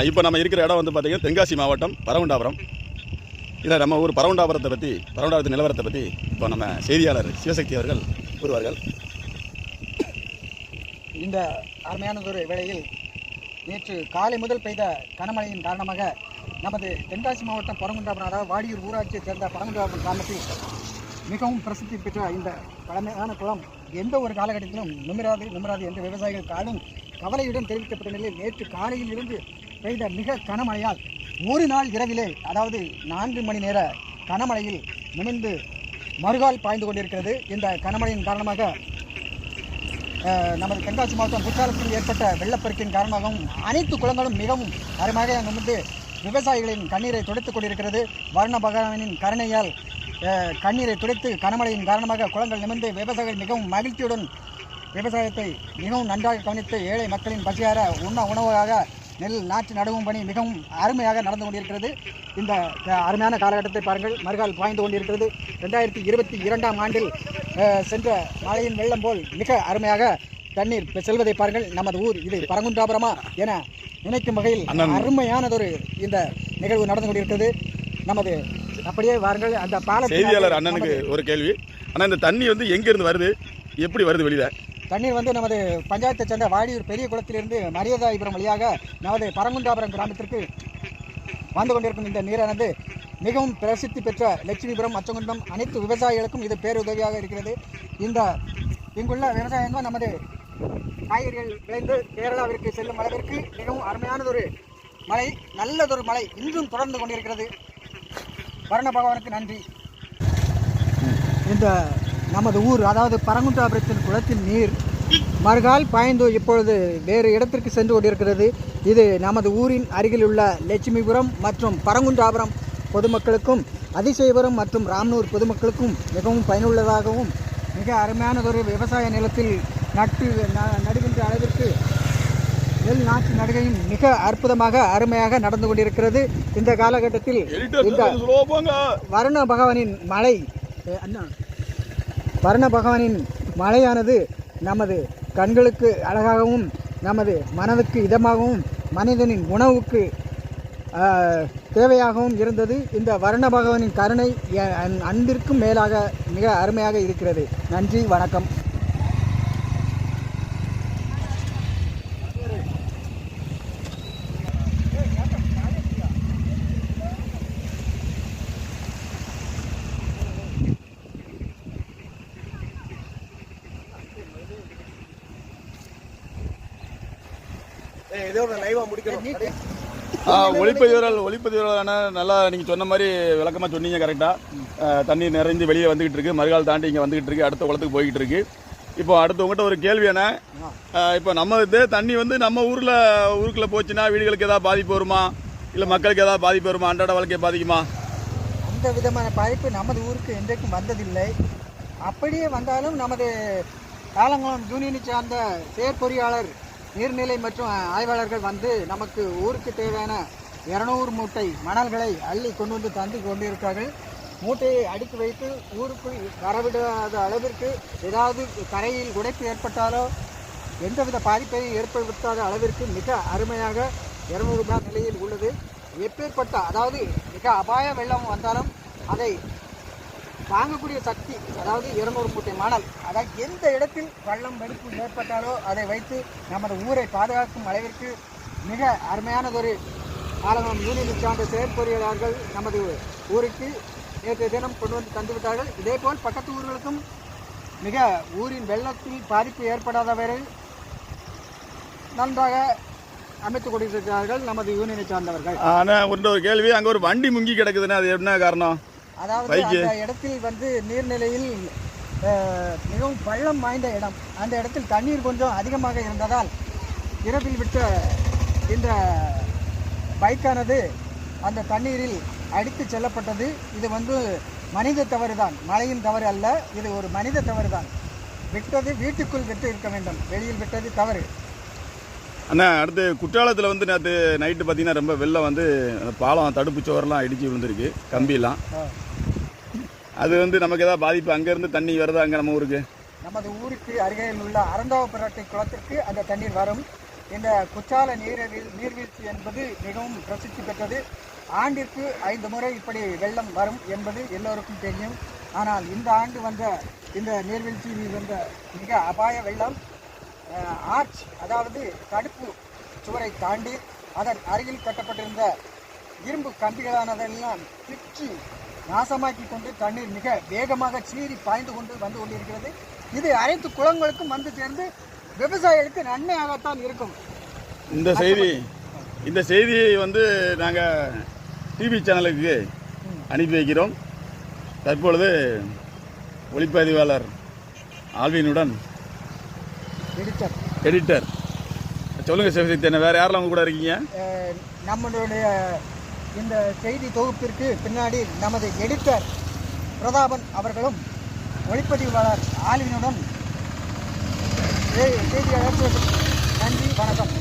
இப்போ நம்ம இருக்கிற இடம் வந்து பார்த்திங்கன்னா தென்காசி மாவட்டம் பரங்குண்டாபுரம். இதில் நம்ம ஊர் பரங்குண்டாபுரத்து நிலவரத்தை பற்றி இப்போ நம்ம செய்தியாளர் சிவசக்தி அவர்கள் கூறுவார்கள். இந்த அருமையானதொரு வேளையில் நேற்று காலை முதல் பெய்த கனமழையின் காரணமாக நமது தென்காசி மாவட்டம் பரங்குண்டாபுரம், அதாவது வாடியூர் ஊராட்சியை சேர்ந்த பரங்குண்டாபுரம் கிராமத்தில் மிகவும் பிரசித்தி பெற்ற இந்த பழமையான குளம் எந்த ஒரு காலகட்டத்திலும் நிமிராது என்று விவசாயிகள் காடும் கவலையுடன் தெரிவிக்கப்பட்ட நிலையில் நேற்று காலையில் இருந்து பெய்த மிக கனமழையால் ஒரு நாள் இரவிலே, அதாவது 4 மணி நேர கனமழையில் நிமிர்ந்து மறுகால் பாய்ந்து கொண்டிருக்கிறது. இந்த கனமழையின் காரணமாக நமது தென்காசி மாவட்டம் குற்றாலத்தில் ஏற்பட்ட வெள்ளப்பெருக்கின் காரணமாகவும் அனைத்து குளங்களும் மிகவும் அருமையாக நிமிர்ந்து விவசாயிகளின் கண்ணீரை துடைத்துக் கொண்டிருக்கிறது. வருண பகவானின் கருணையால் கண்ணீரை துடைத்து கனமழையின் காரணமாக குளங்கள் நிமிர்ந்து விவசாயிகள் மிகவும் மகிழ்ச்சியுடன் விவசாயத்தை மிகவும் நன்றாக கவனித்து ஏழை மக்களின் பசியார உணவாக நெல் நாற்று நடுவும் பணி மிகவும் அருமையாக நடந்து கொண்டிருக்கிறது. இந்த அருமையான காலகட்டத்தை பாருங்கள், மறுகால் பாய்ந்து கொண்டிருக்கிறது. 2022ஆம் ஆண்டில் சென்ற மழையின் வெள்ளம் போல் மிக அருமையாக தண்ணீர் செல்வதை பாருங்கள். நமது ஊர் இது பரங்குன்றாபுரமா என நினைக்கும் வகையில் அருமையானதொரு இந்த நிகழ்வு நடந்து கொண்டிருக்கிறது. நமது அப்படியே வாருங்கள். அந்த செய்தியாளர் அண்ணனுக்கு ஒரு கேள்வி. ஆனால் இந்த தண்ணி வந்து எங்கிருந்து வருது, எப்படி வருது வெளியில்? தண்ணீர் வந்து நமது பஞ்சாயத்தை சேர்ந்த வாடியூர் பெரிய குளத்திலிருந்து மரியதாயிபுரம் வழியாக நமது பரங்குண்டாபுரம் கிராமத்திற்கு வந்து கொண்டிருக்கும் இந்த நீரானது மிகவும் பிரசித்தி பெற்ற லட்சுமிபுரம், அச்சங்குண்டம் அனைத்து விவசாயிகளுக்கும் இது பேருதவியாக இருக்கிறது. இங்குள்ள விவசாயங்கள் நமது காய்கறிகள் விளைந்து கேரளாவிற்கு செல்லும் அளவிற்கு மிகவும் அருமையானதொரு மழை, நல்லதொரு மழை இன்றும் தொடர்ந்து கொண்டிருக்கிறது. வருண பகவானுக்கு நன்றி. இந்த நமது ஊர், அதாவது பரங்குன்றாபுரத்தின் குளத்தின் நீர் மறுகால் பாய்ந்து இப்பொழுது வேறு இடத்திற்கு சென்று கொண்டிருக்கிறது. இது நமது ஊரின் அருகில் உள்ள லட்சுமிபுரம் மற்றும் பரங்குன்றாபுரம் பொதுமக்களுக்கும், அதிசயபுரம் மற்றும் ராம்னூர் பொதுமக்களுக்கும் மிகவும் பயனுள்ளதாகவும் மிக அருமையானதொரு விவசாய நிலத்தில் நடுகின்ற அளவிற்கு நெல் நாற்று நடுகையும் மிக அற்புதமாக அருமையாக நடந்து கொண்டிருக்கிறது. இந்த காலகட்டத்தில் இந்த வருண பகவானின் மழையானது நமது கண்களுக்கு அழகாகவும் நமது மனதுக்கு இதமாகவும் மனிதனின் உணவுக்கு தேவையாகவும் இருந்தது. இந்த வருண பகவானின் கருணை அன்பிற்கும் மேலாக மிக அருமையாக இருக்கிறது. நன்றி, வணக்கம். ஒளிப்பதிவாளர் நல்லா நீங்கள் சொன்ன மாதிரி விளக்கமாக சொன்னீங்க. கரெக்டாக தண்ணி நிறைஞ்சு வெளியே வந்துகிட்டு இருக்கு, மறுகால் தாண்டி இங்கே வந்துகிட்டு இருக்கு, அடுத்த குளத்துக்கு போய்கிட்டு இருக்கு. இப்போ அடுத்து உங்கள்கிட்ட ஒரு கேள்வி என்ன, இப்போ நம்ம தண்ணி வந்து நம்ம ஊருக்குள்ளே போச்சுன்னா வீடுகளுக்கு ஏதாவது பாதிப்பு வருமா, இல்லை மக்களுக்கு ஏதாவது பாதிப்பு வருமா, அன்றாட வாழ்க்கையை பாதிக்குமா? அந்த விதமான பாதிப்பு நமது ஊருக்கு என்றைக்கும் வந்ததில்லை. அப்படியே வந்தாலும் நமது காலங்குளம் யூனியனை சார்ந்த செயற்பொறியாளர், நீர்நிலை மற்றும் ஆய்வாளர்கள் வந்து நமக்கு ஊருக்கு தேவையான 200 மூட்டை மணல்களை அள்ளி கொண்டு வந்து தந்து கொண்டிருக்கிறார்கள். மூட்டையை அடுக்கி வைத்து ஊருக்குள் வரவிடாத அளவிற்கு ஏதாவது கரையில் உடைப்பு ஏற்பட்டாலோ எந்தவித பாதிப்பையும் ஏற்படுத்தாத அளவிற்கு மிக அருமையாக 200 நிலையில் உள்ளது. எப்பேற்பட்ட, அதாவது மிக அபாய வெள்ளம் வந்தாலும் அதை தாங்கக்கூடிய சக்தி, அதாவது 200 மூட்டை மணல், அதாவது எந்த இடத்தில் வெள்ளம் வெடிப்பு ஏற்பட்டாலோ அதை வைத்து நமது ஊரை பாதுகாக்கும் அளவிற்கு மிக அருமையானதொரு ஆலங்குளம் யூனியனை சார்ந்த செயற்பொறியாளர்கள் நமது ஊருக்கு நேற்றைய தினம் கொண்டு வந்து தந்துவிட்டார்கள். இதேபோல் பக்கத்து ஊர்களுக்கும் மிக ஊரின் வெள்ளத்தில் பாதிப்பு ஏற்படாத வரை நன்றாக அமைத்துக் கொண்டிருக்கிறார்கள் நமது யூனியனை சார்ந்தவர்கள். ஆனால் ஒரு கேள்வி, அங்கே ஒரு வண்டி முங்கி கிடக்குதுன்னா அது என்ன காரணம்? அதாவது அந்த இடத்தில் வந்து நீர்நிலையில் மிகவும் பள்ளம் வாய்ந்த இடம். அந்த இடத்தில் தண்ணீர் கொஞ்சம் அதிகமாக இருந்ததால் இரவில் விட்ட இந்த பைக்கானது அந்த தண்ணீரில் அடித்து செல்லப்பட்டது. இது வந்து மனித தவறு தான், மழையின் தவறு அல்ல. இது ஒரு மனித தவறு தான். விட்டது வீட்டுக்குள் விட்டு இருக்க வேண்டும், வெளியில் விட்டது தவறு. அண்ணா, அடுத்து குற்றாலத்தில் வந்து நேற்று நைட்டு பார்த்தீங்கன்னா ரொம்ப வெள்ளம் வந்து பாலம் தடுப்பு சுவரெல்லாம் இடிச்சு விழுந்திருக்கு, கம்பியெல்லாம். அது வந்து நமக்கு ஏதாவது பாதிப்பு, அங்கேருந்து தண்ணி வருதா அங்கே நம்ம ஊருக்கு? நமது ஊருக்கு அருகில் உள்ள அறந்தாவப்பரட்டை குளத்திற்கு அந்த தண்ணீர் வரும். இந்த குற்றால நீர்வீழ்ச்சி என்பது மிகவும் பிரசித்தி பெற்றது. ஆண்டிற்கு 5 முறை இப்படி வெள்ளம் வரும் என்பது எல்லோருக்கும் தெரியும். ஆனால் இந்த ஆண்டு வந்த இந்த நீர்வீழ்ச்சியில் வந்த மிக அபாய வெள்ளம் ஆர்ச், அதாவது தடுப்பு சுவரை தாண்டி அதன் அருகில் கட்டப்பட்டிருந்த இரும்பு கம்பிகளானதெல்லாம் பிச்சு நாசமாக்கி கொண்டு தண்ணீர் மிக வேகமாக சீறி பாய்ந்து கொண்டு வந்து கொண்டிருக்கிறது. இது அனைத்து குளங்களுக்கும் வந்து சேர்ந்து விவசாயிகளுக்கு நன்மையாகத்தான் இருக்கும். இந்த செய்தியை வந்து நாங்கள் டிவி சேனலுக்கு அனுப்பி வைக்கிறோம். தற்பொழுது ஒளிப்பதிவாளர் ஆல்வினுடன் எடிட்டர் சொல்லுங்கள் சிவசக்தி, என்ன வேறு யாரெல்லாம் அவங்க கூட இருக்கீங்க? நம்மளுடைய இந்த செய்தி தொகுப்பிற்கு பின்னாடி நமது எடிட்டர் பிரதாபன் அவர்களும் ஒளிப்பதிவாளர் ஆல்வினுடன் செய்தியாளர். நன்றி, வணக்கம்.